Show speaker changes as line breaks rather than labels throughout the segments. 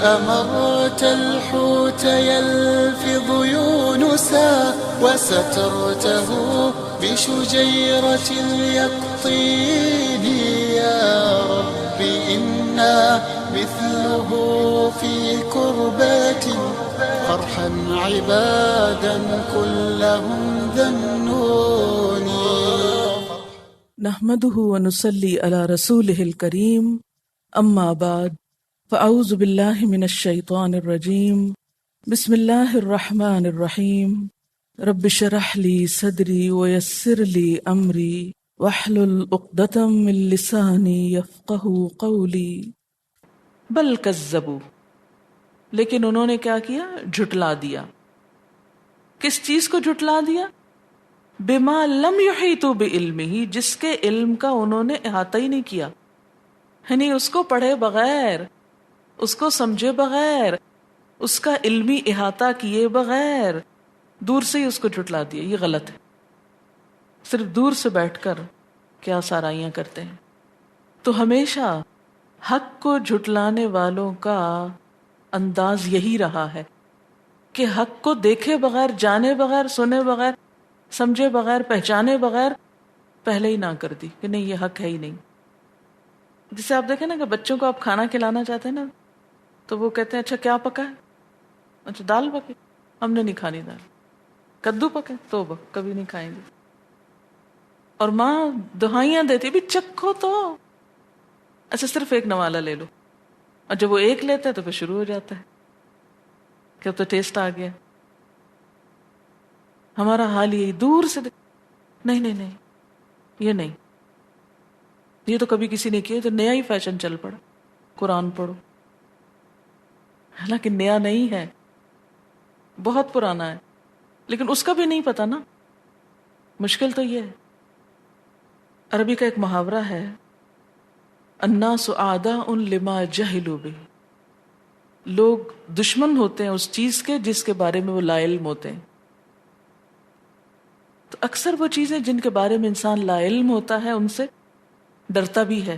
أمرت الحوت يلفظ يونسا وسترته بشجيرة اليقطين يا رب إنا مثله في كربات فرحا عبادا كلهم ذنوني.
نحمده ونصلي على رسوله الكريم اما بعد فاعوذ باللہ من الشیطان الرجیم بسم اللہ الرحمن الرحیم رب اشرح لی صدری ویسر لی امری واحلل عقدۃ من لسانی یفقہوا قولی. بل کذبوا، لیکن انہوں نے کیا کیا؟ جھٹلا دیا. کس چیز کو جھٹلا دیا؟ بما لم یحیطوا بعلمہ، جس کے علم کا انہوں نے احاطہ ہی نہیں کیا، یعنی اس کو پڑھے بغیر، اس کو سمجھے بغیر، اس کا علمی احاطہ کیے بغیر دور سے ہی اس کو جھٹلا دیا. یہ غلط ہے. صرف دور سے بیٹھ کر کیا سارائیاں کرتے ہیں. تو ہمیشہ حق کو جھٹلانے والوں کا انداز یہی رہا ہے کہ حق کو دیکھے بغیر، جانے بغیر، سنے بغیر، سمجھے بغیر، پہچانے بغیر پہلے ہی نہ کر دی کہ نہیں یہ حق ہے ہی نہیں. جسے آپ دیکھیں نا کہ بچوں کو آپ کھانا کھلانا چاہتے ہیں نا تو وہ کہتے ہیں اچھا کیا پکا ہے؟ اچھا دال پکے، ہم نے نہیں کھانی دال. کدو پکے، تو کبھی نہیں کھائیں گے. اور ماں دہائیاں دیتی بھی چکھو تو، اچھا صرف ایک نوالا لے لو، اور جب وہ ایک لیتا ہے تو پھر شروع ہو جاتا ہے کہ اب تو ٹیسٹ آ گیا. ہمارا حال یہی، دور سے نہیں نہیں نہیں یہ نہیں، یہ تو کبھی کسی نے کیا، تو نیا ہی فیشن چل پڑا، قرآن پڑھو. حالانکہ نیا نہیں ہے، بہت پرانا ہے، لیکن اس کا بھی نہیں پتا نا. مشکل تو یہ ہے. عربی کا ایک محاورہ ہے، الناس اعداء لما جہلوا بہ، لوگ دشمن ہوتے ہیں اس چیز کے جس کے بارے میں وہ لا علم ہوتے ہیں. تو اکثر وہ چیزیں جن کے بارے میں انسان لا علم ہوتا ہے ان سے ڈرتا بھی ہے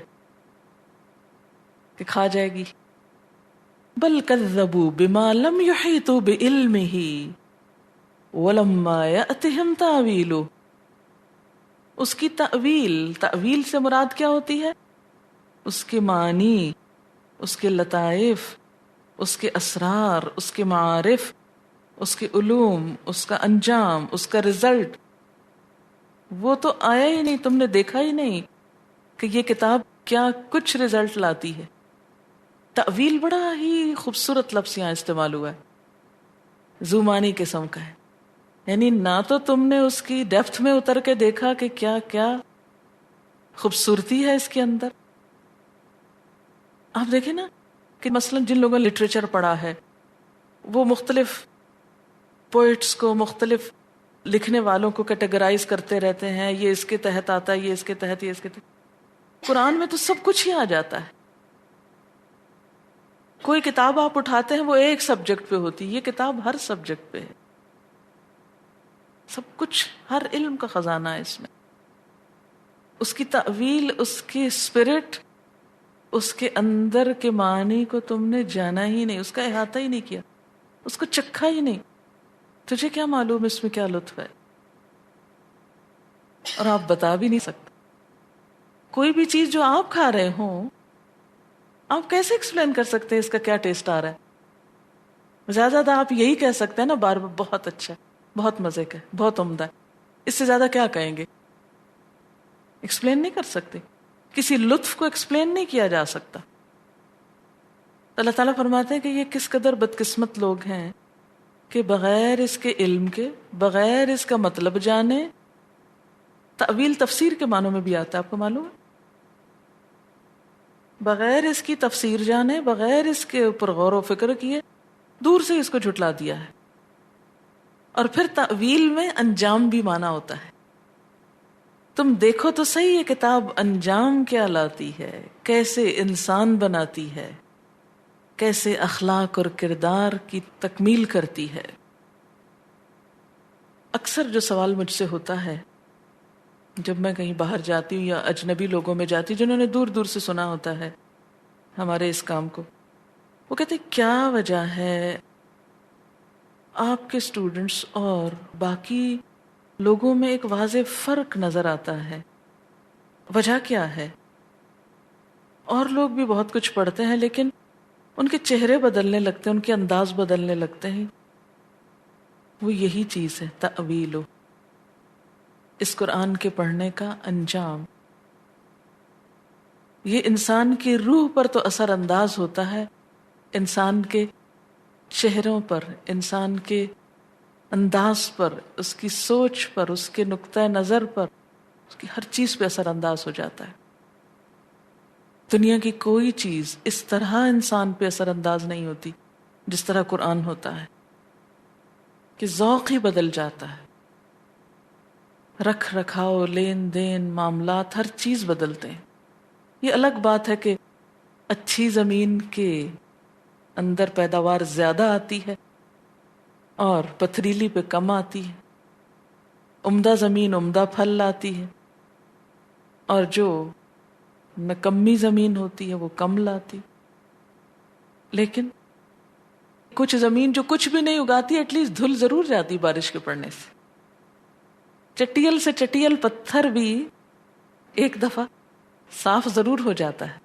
کہ کھا جائے گی. بل کذبوا بما لم یحیطوا بعلمہ ولما یأتہم تاویلہ. اس کی تعویل سے مراد کیا ہوتی ہے؟ اس کے معنی، اس کے لطائف، اس کے اسرار، اس کے معارف، اس کے علوم، اس کا انجام، اس کا رزلٹ. وہ تو آیا ہی نہیں، تم نے دیکھا ہی نہیں کہ یہ کتاب کیا کچھ رزلٹ لاتی ہے. تعویل بڑا ہی خوبصورت لفظ یہاں استعمال ہوا ہے، زومانی قسم کا ہے. یعنی نہ تو تم نے اس کی ڈیپتھ میں اتر کے دیکھا کہ کیا کیا خوبصورتی ہے اس کے اندر. آپ دیکھیں نا کہ مثلا جن لوگوں نے لٹریچر پڑھا ہے وہ مختلف پوئٹس کو، مختلف لکھنے والوں کو کیٹیگرائز کرتے رہتے ہیں، یہ اس کے تحت آتا ہے، یہ اس کے تحت، یہ اس کے تحت. قرآن میں تو سب کچھ ہی آ جاتا ہے. کوئی کتاب آپ اٹھاتے ہیں وہ ایک سبجیکٹ پہ ہوتی، یہ کتاب ہر سبجیکٹ پہ ہے. سب کچھ، ہر علم کا خزانہ ہے اس میں. اس کی تعویل، اس کی اسپرٹ، اس کے اندر کے معنی کو تم نے جانا ہی نہیں، اس کا احاطہ ہی نہیں کیا، اس کو چکھا ہی نہیں. تجھے کیا معلوم اس میں کیا لطف ہے، اور آپ بتا بھی نہیں سکتے. کوئی بھی چیز جو آپ کھا رہے ہوں آپ کیسے ایکسپلین کر سکتے ہیں اس کا کیا ٹیسٹ آ رہا ہے؟ زیادہ زیادہ آپ یہی کہہ سکتے ہیں نا بار بار بہت اچھا ہے، بہت مزے کا ہے، بہت عمدہ ہے. اس سے زیادہ کیا کہیں گے؟ ایکسپلین نہیں کر سکتے. کسی لطف کو ایکسپلین نہیں کیا جا سکتا. اللہ تعالیٰ فرماتے ہیں کہ یہ کس قدر بدقسمت لوگ ہیں کہ بغیر اس کے علم کے، بغیر اس کا مطلب جانے، تعویل تفسیر کے معنوں میں بھی آتا ہے، آپ کو معلوم ہے؟ بغیر اس کی تفسیر جانے، بغیر اس کے اوپر غور و فکر کیے دور سے اس کو جھٹلا دیا ہے. اور پھر تعویل میں انجام بھی مانا ہوتا ہے. تم دیکھو تو صحیح یہ کتاب انجام کیا لاتی ہے، کیسے انسان بناتی ہے، کیسے اخلاق اور کردار کی تکمیل کرتی ہے. اکثر جو سوال مجھ سے ہوتا ہے جب میں کہیں باہر جاتی ہوں یا اجنبی لوگوں میں جاتی ہوں جنہوں نے دور دور سے سنا ہوتا ہے ہمارے اس کام کو، وہ کہتے کیا وجہ ہے آپ کے اسٹوڈنٹس اور باقی لوگوں میں ایک واضح فرق نظر آتا ہے، وجہ کیا ہے؟ اور لوگ بھی بہت کچھ پڑھتے ہیں لیکن ان کے چہرے بدلنے لگتے ہیں، ان کے انداز بدلنے لگتے ہیں. وہ یہی چیز ہے تأویل، اس قرآن کے پڑھنے کا انجام. یہ انسان کی روح پر تو اثر انداز ہوتا ہے، انسان کے چہروں پر، انسان کے انداز پر، اس کی سوچ پر، اس کے نقطہ نظر پر، اس کی ہر چیز پہ اثر انداز ہو جاتا ہے. دنیا کی کوئی چیز اس طرح انسان پہ اثر انداز نہیں ہوتی جس طرح قرآن ہوتا ہے، کہ ذوق ہی بدل جاتا ہے. رکھ رکھاؤ، لین دین، معاملات، ہر چیز بدلتے ہیں. یہ الگ بات ہے کہ اچھی زمین کے اندر پیداوار زیادہ آتی ہے اور پتھریلی پہ کم آتی ہے. عمدہ زمین عمدہ پھل لاتی ہے اور جو نکمی زمین ہوتی ہے وہ کم لاتی. لیکن کچھ زمین جو کچھ بھی نہیں اگاتی ایٹ لیسٹ دھل ضرور جاتی بارش کے پڑنے سے. چٹیل سے چٹیل پتھر بھی ایک دفعہ صاف ضرور ہو جاتا ہے.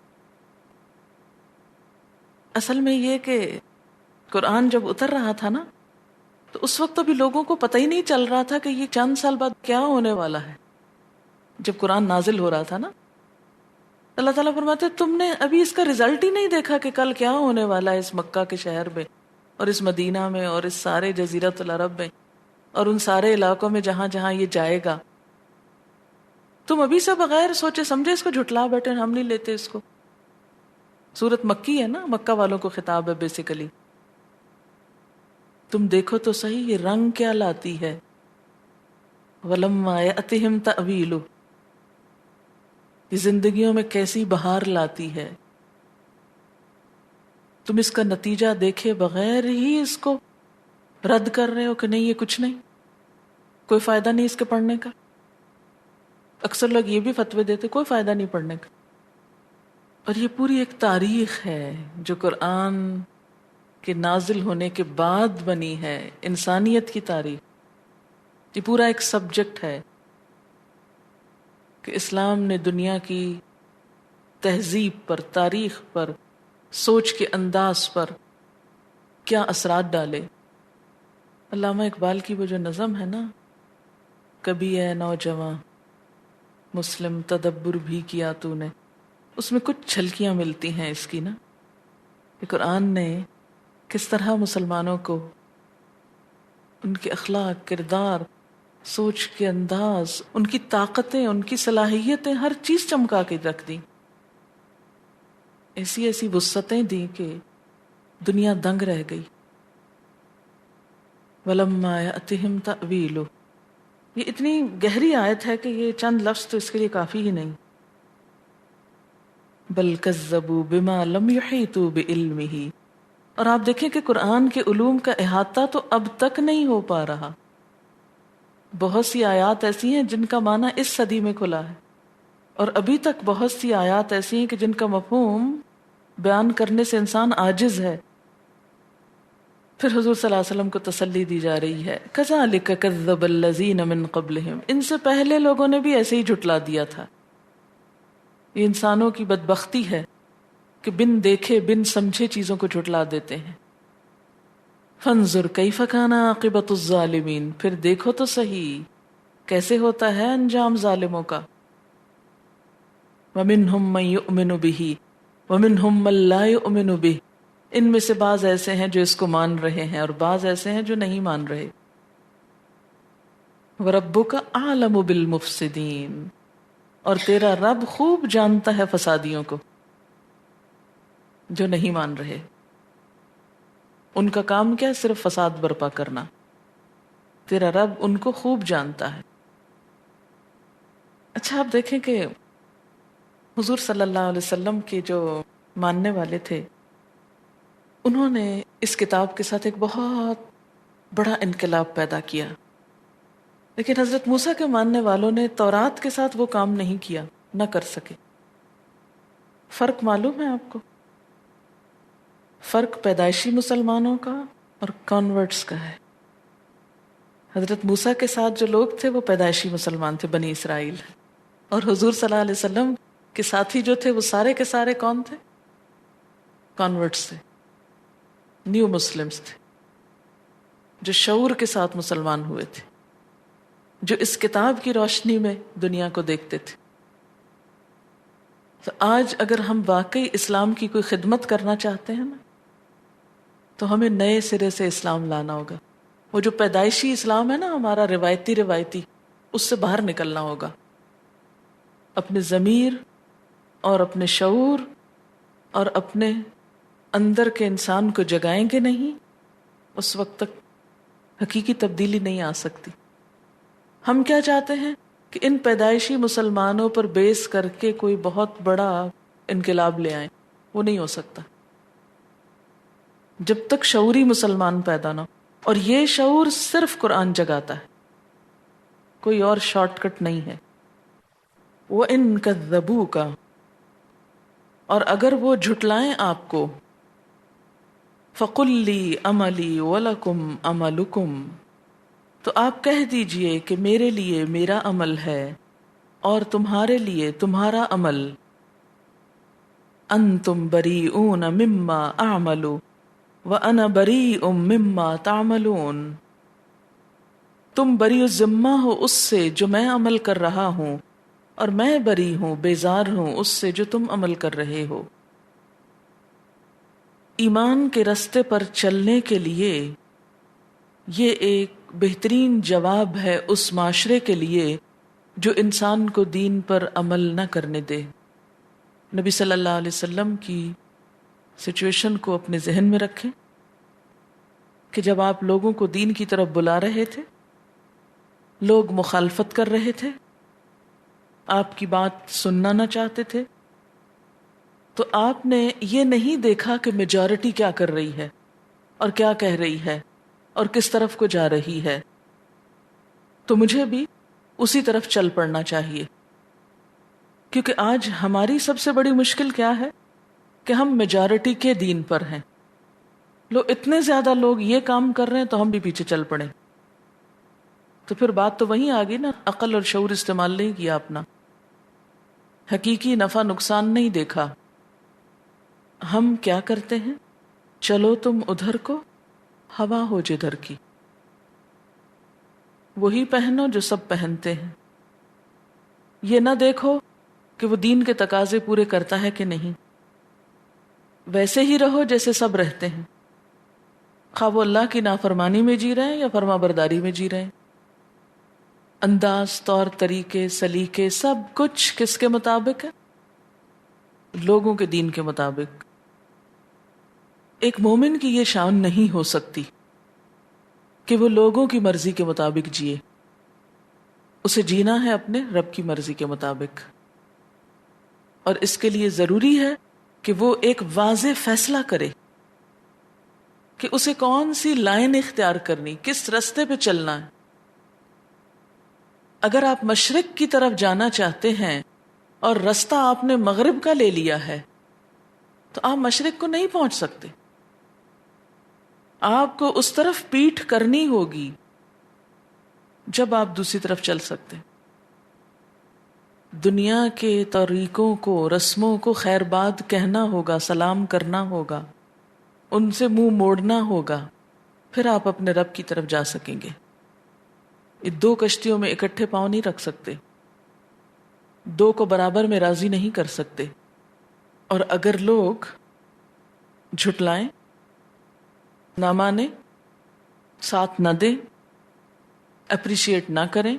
اصل میں یہ کہ قرآن جب اتر رہا تھا نا تو اس وقت ابھی لوگوں کو پتہ ہی نہیں چل رہا تھا کہ یہ چند سال بعد کیا ہونے والا ہے. جب قرآن نازل ہو رہا تھا نا اللہ تعالیٰ فرماتے تم نے ابھی اس کا رزلٹ ہی نہیں دیکھا کہ کل کیا ہونے والا ہے اس مکہ کے شہر میں اور اس مدینہ میں اور اس سارے جزیرۃ العرب میں اور ان سارے علاقوں میں جہاں جہاں یہ جائے گا. تم ابھی سے بغیر سوچے سمجھے اس کو جھٹلا بیٹھے، ہم نہیں لیتے اس کو. سورت مکی ہے نا، مکہ والوں کو خطاب ہے بیسیکلی. تم دیکھو تو صحیح یہ رنگ کیا لاتی ہے. وَلَمَّا يَأْتِهِمْ تَأْوِيلُهُ، یہ زندگیوں میں کیسی بہار لاتی ہے. تم اس کا نتیجہ دیکھے بغیر ہی اس کو رد کر رہے ہو کہ نہیں یہ کچھ نہیں، کوئی فائدہ نہیں اس کے پڑھنے کا. اکثر لوگ یہ بھی فتوے دیتے کوئی فائدہ نہیں پڑھنے کا. اور یہ پوری ایک تاریخ ہے جو قرآن کے نازل ہونے کے بعد بنی ہے، انسانیت کی تاریخ. یہ پورا ایک سبجیکٹ ہے کہ اسلام نے دنیا کی تہذیب پر، تاریخ پر، سوچ کے انداز پر کیا اثرات ڈالے. علامہ اقبال کی وہ جو نظم ہے نا، کبھی اے نوجواں مسلم تدبر بھی کیا تو نے، اس میں کچھ جھلکیاں ملتی ہیں اس کی نا، کہ قرآن نے کس طرح مسلمانوں کو ان کے اخلاق، کردار، سوچ کے انداز، ان کی طاقتیں، ان کی صلاحیتیں، ہر چیز چمکا کے رکھ دی. ایسی ایسی وسعتیں دی کہ دنیا دنگ رہ گئی. وَلَمَّا يَأْتِهِمْ تَأْوِيلُهُ، یہ اتنی گہری آیت ہے کہ یہ چند لفظ تو اس کے لیے کافی ہی نہیں. بل کذبوا بما لم يحيطوا بعلمه، اور آپ دیکھیں کہ قرآن کے علوم کا احاطہ تو اب تک نہیں ہو پا رہا. بہت سی آیات ایسی ہیں جن کا معنی اس صدی میں کھلا ہے، اور ابھی تک بہت سی آیات ایسی ہیں کہ جن کا مفہوم بیان کرنے سے انسان عاجز ہے. پھر حضور صلی اللہ علیہ وسلم کو تسلی دی جا رہی ہے كَذَلِكَ كَذَّبَ الَّذِينَ مِن قَبْلِهِمْ، ان سے پہلے لوگوں نے بھی ایسے ہی جھٹلا دیا تھا. یہ انسانوں کی بدبختی ہے کہ بن دیکھے بن سمجھے چیزوں کو جھٹلا دیتے ہیں. فَانظُرْ كَيْفَ كَانَ عَاقِبَةُ الظَّالِمِينَ، پھر دیکھو تو صحیح کیسے ہوتا ہے انجام ظالموں کا. وَمِنْهُمْ مَن يُؤْمِنُ بِهِ وَمِنْهُمْ مَن لَّا يُؤْمِنُ بِهِ، ان میں سے بعض ایسے ہیں جو اس کو مان رہے ہیں اور بعض ایسے ہیں جو نہیں مان رہے. وَرَبُّكَ أَعْلَمُ بِالْمُفْسِدِينَ، اور تیرا رب خوب جانتا ہے فسادیوں کو جو نہیں مان رہے. ان کا کام کیا ہے؟ صرف فساد برپا کرنا. تیرا رب ان کو خوب جانتا ہے. اچھا آپ دیکھیں کہ حضور صلی اللہ علیہ وسلم کے جو ماننے والے تھے انہوں نے اس کتاب کے ساتھ ایک بہت بڑا انقلاب پیدا کیا، لیکن حضرت موسیٰ کے ماننے والوں نے تورات کے ساتھ وہ کام نہیں کیا، نہ کر سکے. فرق معلوم ہے آپ کو؟ فرق پیدائشی مسلمانوں کا اور کانورٹس کا ہے. حضرت موسیٰ کے ساتھ جو لوگ تھے وہ پیدائشی مسلمان تھے، بنی اسرائیل. اور حضور صلی اللہ علیہ وسلم کے ساتھی جو تھے وہ سارے کے سارے کون تھے؟ کانورٹس تھے، نیو مسلمز تھے، جو شعور کے ساتھ مسلمان ہوئے تھے، جو اس کتاب کی روشنی میں دنیا کو دیکھتے تھے. تو آج اگر ہم واقعی اسلام کی کوئی خدمت کرنا چاہتے ہیں نا، تو ہمیں نئے سرے سے اسلام لانا ہوگا. وہ جو پیدائشی اسلام ہے نا ہمارا، روایتی، اس سے باہر نکلنا ہوگا. اپنے ضمیر اور اپنے شعور اور اپنے اندر کے انسان کو جگائیں گے نہیں، اس وقت تک حقیقی تبدیلی نہیں آ سکتی. ہم کیا چاہتے ہیں کہ ان پیدائشی مسلمانوں پر بیس کر کے کوئی بہت بڑا انقلاب لے آئیں. وہ نہیں ہو سکتا جب تک شعوری مسلمان پیدا نہ ہو. اور یہ شعور صرف قرآن جگاتا ہے، کوئی اور شارٹ کٹ نہیں ہے. وَإِن كَذَّبُوكَ، اور اگر وہ جھٹلائیں آپ کو، فَقُلْ لِي عَمَلِي وَلَكُمْ عَمَلُكُمْ، تو آپ کہہ دیجئے کہ میرے لیے میرا عمل ہے اور تمہارے لیے تمہارا عمل. أَنْتُمْ بَرِيئُونَ مِمَّا أَعْمَلُ وَأَنَا بَرِيءٌ مِمَّا تَعْمَلُونَ، تم بری الذمہ ہو اس سے جو میں عمل کر رہا ہوں، اور میں بری ہوں، بیزار ہوں اس سے جو تم عمل کر رہے ہو. ایمان کے راستے پر چلنے کے لیے یہ ایک بہترین جواب ہے اس معاشرے کے لیے جو انسان کو دین پر عمل نہ کرنے دے. نبی صلی اللہ علیہ وسلم کی سچویشن کو اپنے ذہن میں رکھیں کہ جب آپ لوگوں کو دین کی طرف بلا رہے تھے، لوگ مخالفت کر رہے تھے، آپ کی بات سننا نہ چاہتے تھے، تو آپ نے یہ نہیں دیکھا کہ میجورٹی کیا کر رہی ہے اور کیا کہہ رہی ہے اور کس طرف کو جا رہی ہے. تو مجھے بھی اسی طرف چل پڑنا چاہیے. کیونکہ آج ہماری سب سے بڑی مشکل کیا ہے کہ ہم میجورٹی کے دین پر ہیں. اتنے زیادہ لوگ یہ کام کر رہے ہیں تو ہم بھی پیچھے چل پڑیں. تو پھر بات تو وہیں آ گئی نا، عقل اور شعور استعمال نہیں کیا اپنا، حقیقی نفع نقصان نہیں دیکھا. ہم کیا کرتے ہیں؟ چلو تم ادھر کو، ہوا ہو جدھر کی، وہی پہنو جو سب پہنتے ہیں. یہ نہ دیکھو کہ وہ دین کے تقاضے پورے کرتا ہے کہ نہیں، ویسے ہی رہو جیسے سب رہتے ہیں، خواہ وہ اللہ کی نافرمانی میں جی رہے ہیں یا فرما برداری میں جی رہے ہیں. انداز، طور طریقے، سلیقے، سب کچھ کس کے مطابق ہے؟ لوگوں کے دین کے مطابق. ایک مومن کی یہ شان نہیں ہو سکتی کہ وہ لوگوں کی مرضی کے مطابق جیے. اسے جینا ہے اپنے رب کی مرضی کے مطابق. اور اس کے لیے ضروری ہے کہ وہ ایک واضح فیصلہ کرے کہ اسے کون سی لائن اختیار کرنی، کس رستے پہ چلنا ہے. اگر آپ مشرق کی طرف جانا چاہتے ہیں اور رستہ آپ نے مغرب کا لے لیا ہے تو آپ مشرق کو نہیں پہنچ سکتے. آپ کو اس طرف پیٹھ کرنی ہوگی جب آپ دوسری طرف چل سکتے. دنیا کے طریقوں کو، رسموں کو خیر باد کہنا ہوگا، سلام کرنا ہوگا، ان سے منہ موڑنا ہوگا، پھر آپ اپنے رب کی طرف جا سکیں گے. یہ دو کشتیوں میں اکٹھے پاؤں نہیں رکھ سکتے، دو کو برابر میں راضی نہیں کر سکتے. اور اگر لوگ جھٹلائیں، نہ مانیں، ساتھ نہ دیں، اپریشیٹ نہ کریں،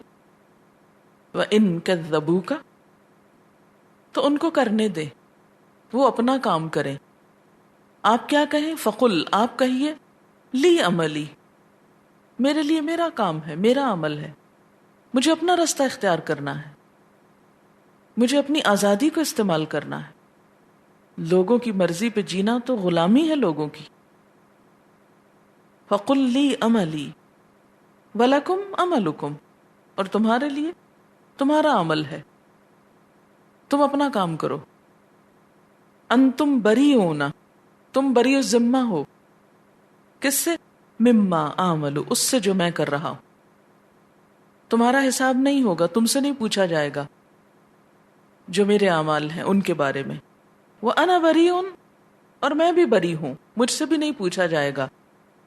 وَإِن كَذَّبُوكَ، تو ان کو کرنے دیں، وہ اپنا کام کریں. آپ کیا کہیں؟ فقل، آپ کہیے، لی عملی، میرے لیے میرا کام ہے، میرا عمل ہے، مجھے اپنا رستہ اختیار کرنا ہے، مجھے اپنی آزادی کو استعمال کرنا ہے. لوگوں کی مرضی پہ جینا تو غلامی ہے لوگوں کی. فقل لی عملی ولکم عملکم، اور تمہارے لیے تمہارا عمل ہے، تم اپنا کام کرو. انتم بریئون، تم بری الذمہ ہو. کس سے؟ مما اعمل، اس سے جو میں کر رہا ہوں. تمہارا حساب نہیں ہوگا، تم سے نہیں پوچھا جائے گا جو میرے اعمال ہیں ان کے بارے میں. وَأَنَا بَرِيءٌ، اور میں بھی بری ہوں، مجھ سے بھی نہیں پوچھا جائے گا.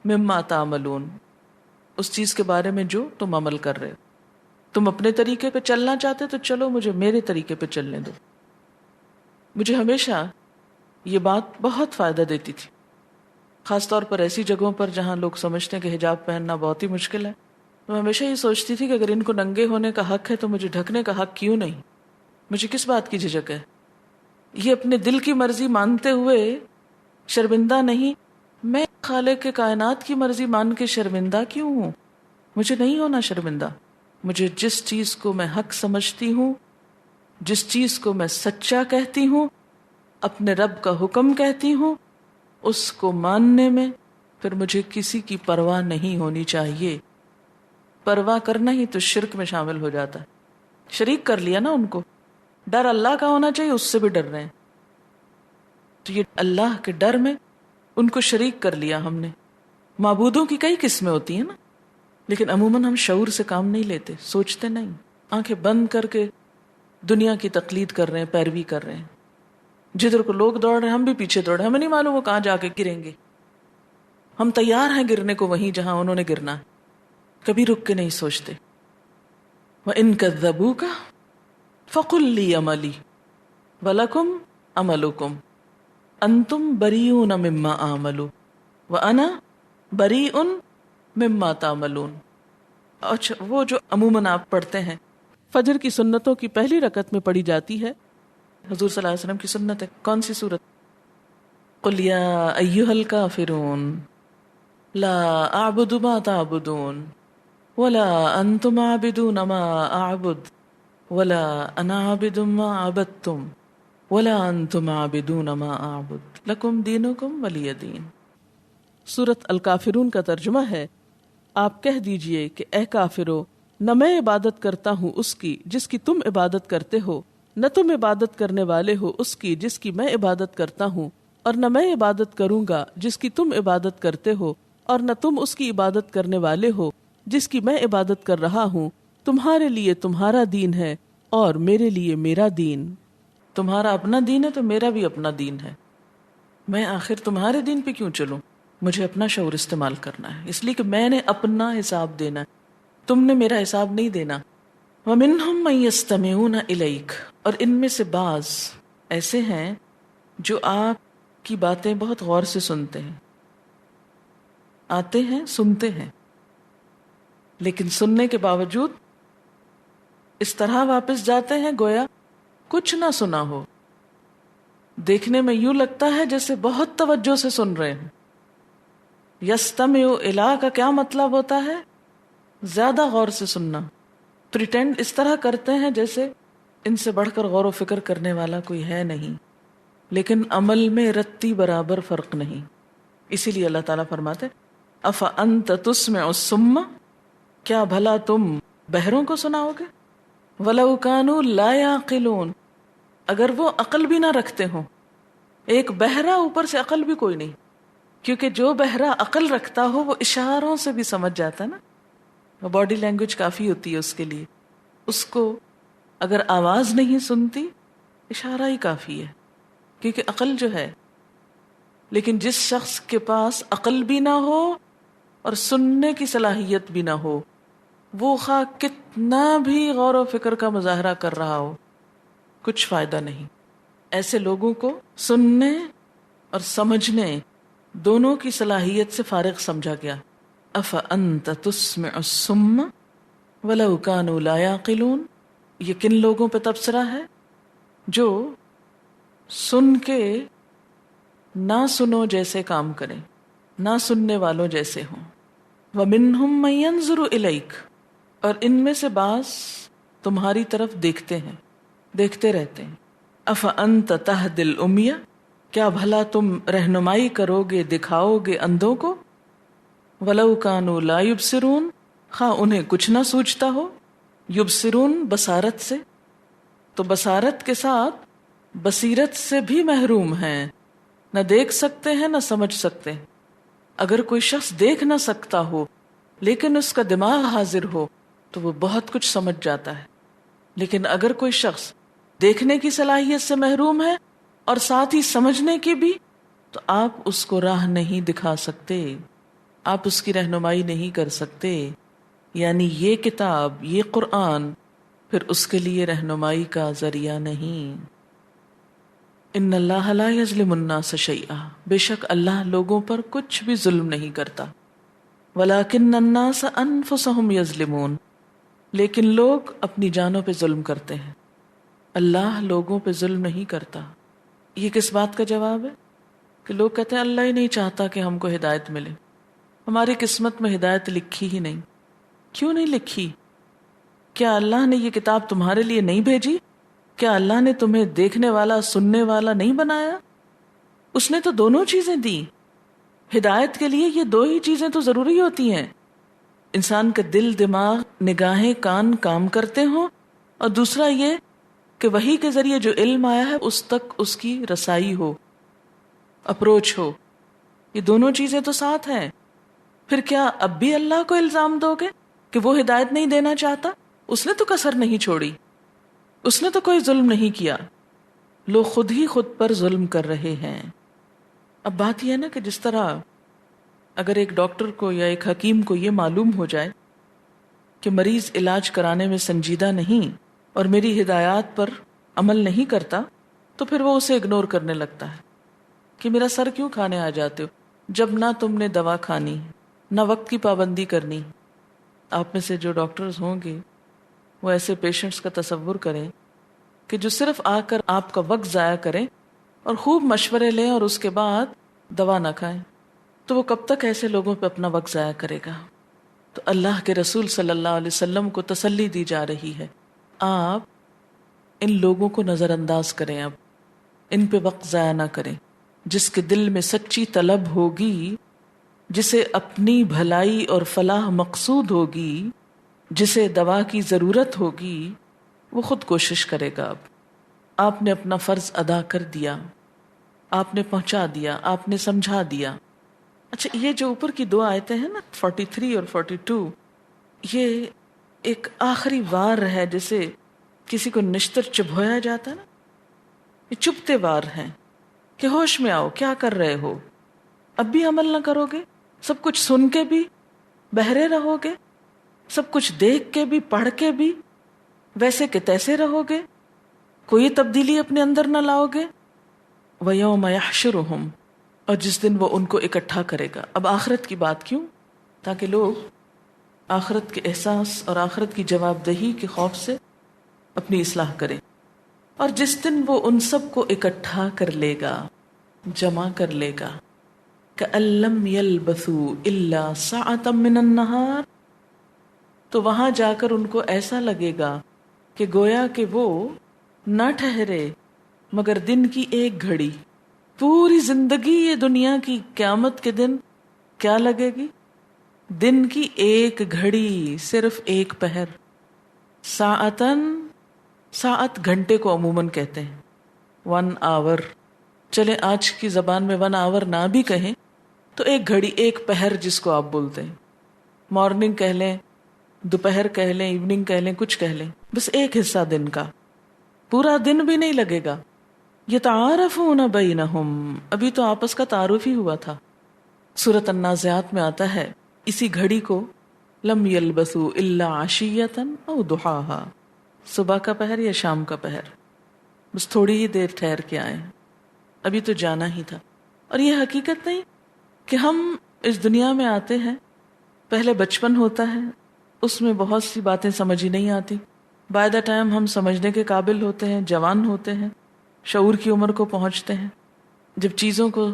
مما تعملون، اس چیز کے بارے میں جو تم عمل کر رہے ہو. تم اپنے طریقے پہ چلنا چاہتے تو چلو، مجھے میرے طریقے پہ چلنے دو. مجھے ہمیشہ یہ بات بہت فائدہ دیتی تھی، خاص طور پر ایسی جگہوں پر جہاں لوگ سمجھتے ہیں کہ حجاب پہننا بہت ہی مشکل ہے. میں ہمیشہ یہ سوچتی تھی کہ اگر ان کو ننگے ہونے کا حق ہے تو مجھے ڈھکنے کا حق کیوں نہیں؟ مجھے کس بات کی جھجک ہے؟ یہ اپنے دل کی مرضی مانتے ہوئے شرمندہ نہیں، میں خالق کے کائنات کی مرضی مان کے شرمندہ کیوں ہوں؟ مجھے نہیں ہونا شرمندہ. مجھے جس چیز کو میں حق سمجھتی ہوں، جس چیز کو میں سچا کہتی ہوں، اپنے رب کا حکم کہتی ہوں، اس کو ماننے میں پھر مجھے کسی کی پرواہ نہیں ہونی چاہیے. پرواہ کرنا ہی تو شرک میں شامل ہو جاتا ہے. شریک کر لیا نا ان کو. ڈر اللہ کا ہونا چاہیے، اس سے بھی ڈر رہے ہیں. تو یہ اللہ کے ڈر میں ان کو شریک کر لیا ہم نے. معبودوں کی کئی قسمیں ہوتی ہیں نا، لیکن عموماً ہم شعور سے کام نہیں لیتے، سوچتے نہیں، آنکھیں بند کر کے دنیا کی تقلید کر رہے ہیں، پیروی کر رہے ہیں. جدھر کو لوگ دوڑ رہے ہیں ہم بھی پیچھے دوڑ رہے ہیں. ہمیں نہیں معلوم وہ کہاں جا کے گریں گے. ہم تیار ہیں گرنے کو وہیں جہاں انہوں نے گرنا ہے، کبھی رک کے نہیں سوچتے. وَإِن كَذَّبُوكَ فَقُل لِّي عَمَلِي وَلَكُمْ عَمَلُكُمْ أَنْتُمْ بَرِيئُونَ مِمَّا أَعْمَلُ وَأَنَا بَرِيءٌ مِمَّا تَعْمَلُونَ. اچھا، وہ جو عموماً آپ پڑھتے ہیں فجر کی سنتوں کی پہلی رکعت میں پڑھی جاتی ہے، حضور صلی اللہ علیہ وسلم کی سنت ہے. کون سی سورت؟ قُلْ يَا أَيُّهَا الْكَافِرُونَ لَا أَعْبُدُ مَا تَعْبُدُونَ وَلَا أَنْتُمْ عَابِدُونَ مَا أَعْبُدُ وَلَا أَنَا عَابِدٌ مَا عَبَدتُّمْ وَلَا أَنْتُمْ عَابِدُونَ مَا أَعْبُدُ لَكُمْ دِينُكُمْ وَلِيَ دِينِ. سورت الکافرون کا ترجمہ ہے، آپ کہہ دیجئے کہ اے کافرو، نہ میں عبادت کرتا ہوں اس کی جس کی تم عبادت کرتے ہو، نہ تم عبادت کرنے والے ہو اس کی جس کی میں عبادت کرتا ہوں، اور نہ میں عبادت کروں گا جس کی تم عبادت کرتے ہو، اور نہ تم اس کی عبادت کرنے والے ہو جس کی میں عبادت کر رہا ہوں. تمہارے لیے تمہارا دین ہے اور میرے لیے میرا دین. تمہارا اپنا دین ہے تو میرا بھی اپنا دین ہے. میں آخر تمہارے دین پہ کیوں چلوں؟ مجھے اپنا شعور استعمال کرنا ہے، اس لیے کہ میں نے اپنا حساب دینا ہے، تم نے میرا حساب نہیں دینا. وَمِنْهُمْ مَنْ يَسْتَمِعُونَ إِلَيْكَ، اور ان میں سے بعض ایسے ہیں جو آپ کی باتیں بہت غور سے سنتے ہیں. آتے ہیں، سنتے ہیں، لیکن سننے کے باوجود اس طرح واپس جاتے ہیں گویا کچھ نہ سنا ہو. دیکھنے میں یوں لگتا ہے جیسے بہت توجہ سے سن رہے ہیں. یستمع الی کا کیا مطلب ہوتا ہے؟ زیادہ غور سے سننا. پریٹینڈ اس طرح کرتے ہیں جیسے ان سے بڑھ کر غور و فکر کرنے والا کوئی ہے نہیں، لیکن عمل میں رتی برابر فرق نہیں. اسی لیے اللہ تعالیٰ فرماتے افانت تسمع الصم، کیا بھلا تم بہروں کو سناؤ گے؟ ولو کانوا لا یعقلون، اگر وہ عقل بھی نہ رکھتے ہوں. ایک بہرا اوپر سے عقل بھی کوئی نہیں، کیونکہ جو بہرا عقل رکھتا ہو وہ اشاروں سے بھی سمجھ جاتا ہے نا. باڈی لینگویج کافی ہوتی ہے اس کے لیے. اس کو اگر آواز نہیں سنتی اشارہ ہی کافی ہے، کیونکہ عقل جو ہے. لیکن جس شخص کے پاس عقل بھی نہ ہو اور سننے کی صلاحیت بھی نہ ہو، وہ خواہ کتنا بھی غور و فکر کا مظاہرہ کر رہا ہو، کچھ فائدہ نہیں. ایسے لوگوں کو سننے اور سمجھنے دونوں کی صلاحیت سے فارغ سمجھا گیا. افانت تسمع الصم ولو کانوا لا یعقلون. یہ کن لوگوں پہ تبصرہ ہے؟ جو سن کے نہ سنو جیسے کام کریں، نہ سننے والوں جیسے ہوں. وَمِنْهُمْ مَنْ يَنْظُرُ إِلَيْكَ، اور ان میں سے بعض تمہاری طرف دیکھتے ہیں، دیکھتے رہتے ہیں. أَفَأَنْتَ تَهْدِي الْأُمْيَ، کیا بھلا تم رہنمائی کرو گے، دکھاؤ گے اندھوں کو؟ وَلَوْ كَانُوا لَا يُبْصِرُونَ، خواہ انہیں کچھ نہ سوچتا ہو. یبصرون بصارت سے، تو بصارت کے ساتھ بصیرت سے بھی محروم ہیں. نہ دیکھ سکتے ہیں نہ سمجھ سکتے ہیں۔ اگر کوئی شخص دیکھ نہ سکتا ہو لیکن اس کا دماغ حاضر ہو تو وہ بہت کچھ سمجھ جاتا ہے، لیکن اگر کوئی شخص دیکھنے کی صلاحیت سے محروم ہے اور ساتھ ہی سمجھنے کی بھی، تو آپ اس کو راہ نہیں دکھا سکتے، آپ اس کی رہنمائی نہیں کر سکتے۔ یعنی یہ کتاب، یہ قرآن پھر اس کے لیے رہنمائی کا ذریعہ نہیں۔ ان اللہ لا یظلم الناس شیئا، بے شک اللہ لوگوں پر کچھ بھی ظلم نہیں کرتا۔ ولکن الناس انفسهم یظلمون، لیکن لوگ اپنی جانوں پہ ظلم کرتے ہیں، اللہ لوگوں پہ ظلم نہیں کرتا۔ یہ کس بات کا جواب ہے کہ لوگ کہتے ہیں اللہ ہی نہیں چاہتا کہ ہم کو ہدایت ملے، ہماری قسمت میں ہدایت لکھی ہی نہیں۔ کیوں نہیں لکھی؟ کیا اللہ نے یہ کتاب تمہارے لیے نہیں بھیجی؟ کیا اللہ نے تمہیں دیکھنے والا سننے والا نہیں بنایا؟ اس نے تو دونوں چیزیں دی۔ ہدایت کے لیے یہ دو ہی چیزیں تو ضروری ہوتی ہیں، انسان کا دل، دماغ، نگاہیں، کان کام کرتے ہوں، اور دوسرا یہ کہ وحی کے ذریعے جو علم آیا ہے اس تک اس کی رسائی ہو، اپروچ ہو۔ یہ دونوں چیزیں تو ساتھ ہیں۔ پھر کیا اب بھی اللہ کو الزام دو گے کہ وہ ہدایت نہیں دینا چاہتا؟ اس نے تو کسر نہیں چھوڑی، اس نے تو کوئی ظلم نہیں کیا۔ لوگ خود ہی خود پر ظلم کر رہے ہیں۔ اب بات یہ ہے نا کہ جس طرح اگر ایک ڈاکٹر کو یا ایک حکیم کو یہ معلوم ہو جائے کہ مریض علاج کرانے میں سنجیدہ نہیں اور میری ہدایات پر عمل نہیں کرتا، تو پھر وہ اسے اگنور کرنے لگتا ہے کہ میرا سر کیوں کھانے آ جاتے ہو جب نہ تم نے دوا کھانی نہ وقت کی پابندی کرنی۔ آپ میں سے جو ڈاکٹرز ہوں گے وہ ایسے پیشنٹس کا تصور کریں کہ جو صرف آ کر آپ کا وقت ضائع کریں اور خوب مشورے لیں اور اس کے بعد دوا نہ کھائیں، تو وہ کب تک ایسے لوگوں پہ اپنا وقت ضائع کرے گا؟ تو اللہ کے رسول صلی اللہ علیہ وسلم کو تسلی دی جا رہی ہے، آپ ان لوگوں کو نظر انداز کریں، اب ان پہ وقت ضائع نہ کریں۔ جس کے دل میں سچی طلب ہوگی، جسے اپنی بھلائی اور فلاح مقصود ہوگی، جسے دوا کی ضرورت ہوگی، وہ خود کوشش کرے گا۔ اب آپ نے اپنا فرض ادا کر دیا، آپ نے پہنچا دیا، آپ نے سمجھا دیا۔ اچھا، یہ جو اوپر کی دو آیتیں ہیں نا 43 اور 42، یہ ایک آخری وار ہے، جیسے کسی کو نشتر چبھویا جاتا ہے نا، یہ چبھتے وار ہیں کہ ہوش میں آؤ، کیا کر رہے ہو؟ اب بھی عمل نہ کرو گے؟ سب کچھ سن کے بھی بہرے رہو گے؟ سب کچھ دیکھ کے بھی، پڑھ کے بھی ویسے کہ تیسے رہو گے؟ کوئی تبدیلی اپنے اندر نہ لاؤ گے؟ وَيَوْمَ يَحْشُرُهُمْ، اور جس دن وہ ان کو اکٹھا کرے گا۔ اب آخرت کی بات کیوں؟ تاکہ لوگ آخرت کے احساس اور آخرت کی جواب دہی کے خوف سے اپنی اصلاح کریں۔ اور جس دن وہ ان سب کو اکٹھا کر لے گا، جمع کر لے گا، كَأَن لَّمْ يَلْبَثُوا إِلَّا سَاعَةً مِّنَ النَّهَارِ، تو وہاں جا کر ان کو ایسا لگے گا کہ گویا کہ وہ نہ ٹھہرے مگر دن کی ایک گھڑی۔ پوری زندگی یہ دنیا کی قیامت کے دن کیا لگے گی؟ دن کی ایک گھڑی، صرف ایک پہر۔ ساعتن، ساعت گھنٹے کو عموماً کہتے ہیں، 1 آور۔ چلے آج کی زبان میں 1 آور نہ بھی کہیں تو ایک گھڑی، ایک پہر جس کو آپ بولتے ہیں، مارننگ کہہ لیں، دوپہر کہہ لیں، ایوننگ کہہ لیں، کچھ کہہ لیں، بس ایک حصہ دن کا، پورا دن بھی نہیں لگے گا۔ یتعارفون بینہم، ابھی تو آپس کا تعارف ہی ہوا تھا۔ سورۃ النازعات میں آتا ہے اسی گھڑی کو، لم یلبثوا الا عشیۃ او ضحاھا، صبح کا پہر یا شام کا پہر، بس تھوڑی ہی دیر ٹھہر کے آئے، ابھی تو جانا ہی تھا۔ اور یہ حقیقت نہیں کہ ہم اس دنیا میں آتے ہیں، پہلے بچپن ہوتا ہے، اس میں بہت سی باتیں سمجھ ہی نہیں آتی، بائی دا ٹائم ہم سمجھنے کے قابل ہوتے ہیں، جوان ہوتے ہیں، شعور کی عمر کو پہنچتے ہیں، جب چیزوں کو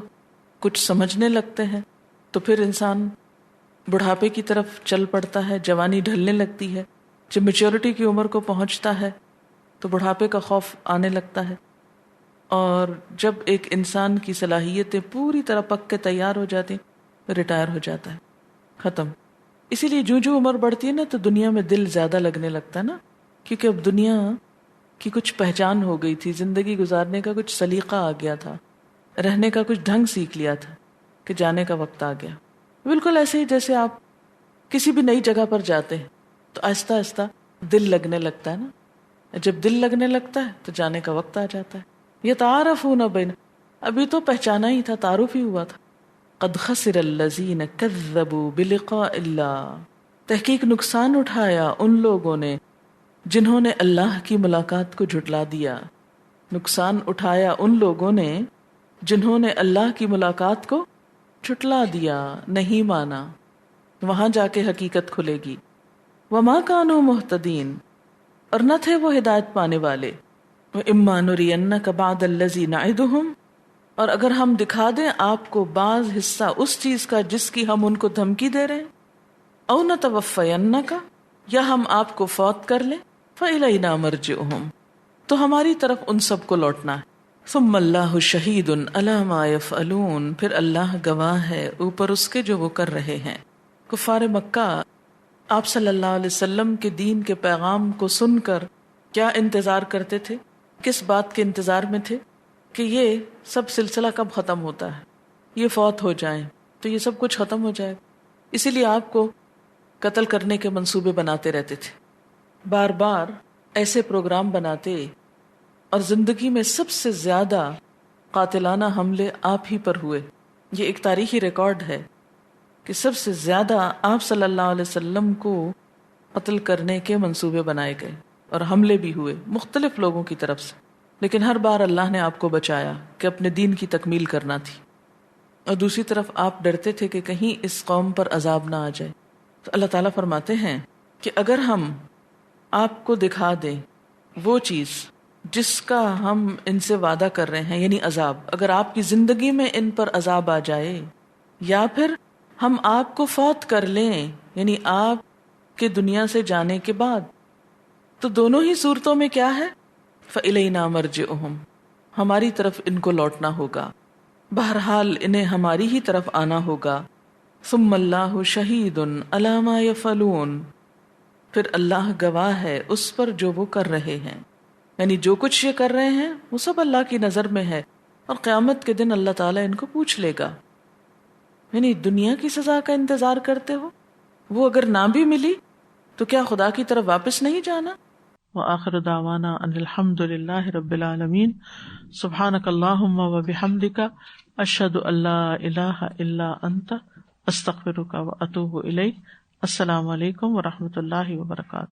کچھ سمجھنے لگتے ہیں تو پھر انسان بڑھاپے کی طرف چل پڑتا ہے، جوانی ڈھلنے لگتی ہے، جب میچورٹی کی عمر کو پہنچتا ہے تو بڑھاپے کا خوف آنے لگتا ہے، اور جب ایک انسان کی صلاحیتیں پوری طرح پک کے تیار ہو جاتی تو ریٹائر ہو جاتا ہے، ختم۔ اسی لیے جو عمر بڑھتی ہے نا تو دنیا میں دل زیادہ لگنے لگتا ہے نا، کیونکہ اب دنیا کی کچھ پہچان ہو گئی تھی، زندگی گزارنے کا کچھ سلیقہ آ گیا تھا، رہنے کا کچھ ڈھنگ سیکھ لیا تھا کہ جانے کا وقت آ گیا. بالکل ایسے ہی جیسے آپ کسی بھی نئی جگہ پر جاتے ہیں تو آہستہ آہستہ دل لگنے لگتا ہے نا. جب دل لگنے لگتا ہے تو جانے کا وقت آ جاتا ہے. یتعارفون بین، ابھی تو پہچانا ہی تھا، تعارف ہی ہوا تھا. قد خسر الذین کذبوا بلقاء اللہ، تحقیق نقصان اٹھایا ان لوگوں نے جنہوں نے اللہ کی ملاقات کو جھٹلا دیا. نقصان اٹھایا ان لوگوں نے جنہوں نے اللہ کی ملاقات کو جھٹلا دیا، نہیں مانا. وہاں جا کے حقیقت کھلے گی. وما کانوا مہتدین، اور نہ تھے وہ ہدایت پانے والے. وَإِمَّا نُرِيَنَّكَ بَعْضَ الَّذِي نَعِدُهُمْ، اور اگر ہم دکھا دیں آپ کو بعض حصہ اس چیز کا جس کی ہم ان کو دھمکی دے رہے ہیں. أَوْ نَتَوَفَّيَنَّكَ، یا ہم آپ کو فوت کر لیں. فَإِلَيْنَا مَرْجِعُهُمْ، تو ہماری طرف ان سب کو لوٹنا ہے. ثم اللہ شہید علی ما یفعلون، پھر اللہ گواہ ہے اوپر اس کے جو وہ کر رہے ہیں. کفار مکہ آپ صلی اللہ علیہ وسلم کے دین کے پیغام کو سن کر کیا انتظار کرتے تھے؟ کس بات کے انتظار میں تھے؟ کہ یہ سب سلسلہ کب ختم ہوتا ہے، یہ فوت ہو جائیں تو یہ سب کچھ ختم ہو جائے. اسی لیے آپ کو قتل کرنے کے منصوبے بناتے رہتے تھے، بار بار ایسے پروگرام بناتے. اور زندگی میں سب سے زیادہ قاتلانہ حملے آپ ہی پر ہوئے. یہ ایک تاریخی ریکارڈ ہے کہ سب سے زیادہ آپ صلی اللہ علیہ وسلم کو قتل کرنے کے منصوبے بنائے گئے اور حملے بھی ہوئے مختلف لوگوں کی طرف سے. لیکن ہر بار اللہ نے آپ کو بچایا کہ اپنے دین کی تکمیل کرنا تھی. اور دوسری طرف آپ ڈرتے تھے کہ کہیں اس قوم پر عذاب نہ آ جائے. تو اللہ تعالیٰ فرماتے ہیں کہ اگر ہم آپ کو دکھا دیں وہ چیز جس کا ہم ان سے وعدہ کر رہے ہیں، یعنی عذاب، اگر آپ کی زندگی میں ان پر عذاب آ جائے، یا پھر ہم آپ کو فوت کر لیں، یعنی آپ کے دنیا سے جانے کے بعد، تو دونوں ہی صورتوں میں کیا ہے؟ فَإِلَيْنَا مَرْجِعُهُمْ، ہماری طرف ان کو لوٹنا ہوگا. بہرحال انہیں ہماری ہی طرف آنا ہوگا. ثم اللہ شہید علی ما یفعلون، پھر اللہ گواہ ہے اس پر جو وہ کر رہے ہیں. یعنی جو کچھ یہ کر رہے ہیں وہ سب اللہ کی نظر میں ہے، اور قیامت کے دن اللہ تعالیٰ ان کو پوچھ لے گا. یعنی دنیا کی سزا کا انتظار کرتے ہو، وہ اگر نہ بھی ملی تو کیا خدا کی طرف واپس نہیں جانا؟ وآخر دعوانا ان الحمد للہ رب العالمین. سبحانک اللہم وبحمدک، اشہد ان لا الہ الا انت، استغفرک واتوب الیک. السلام علیکم ورحمۃ اللہ وبرکاتہ.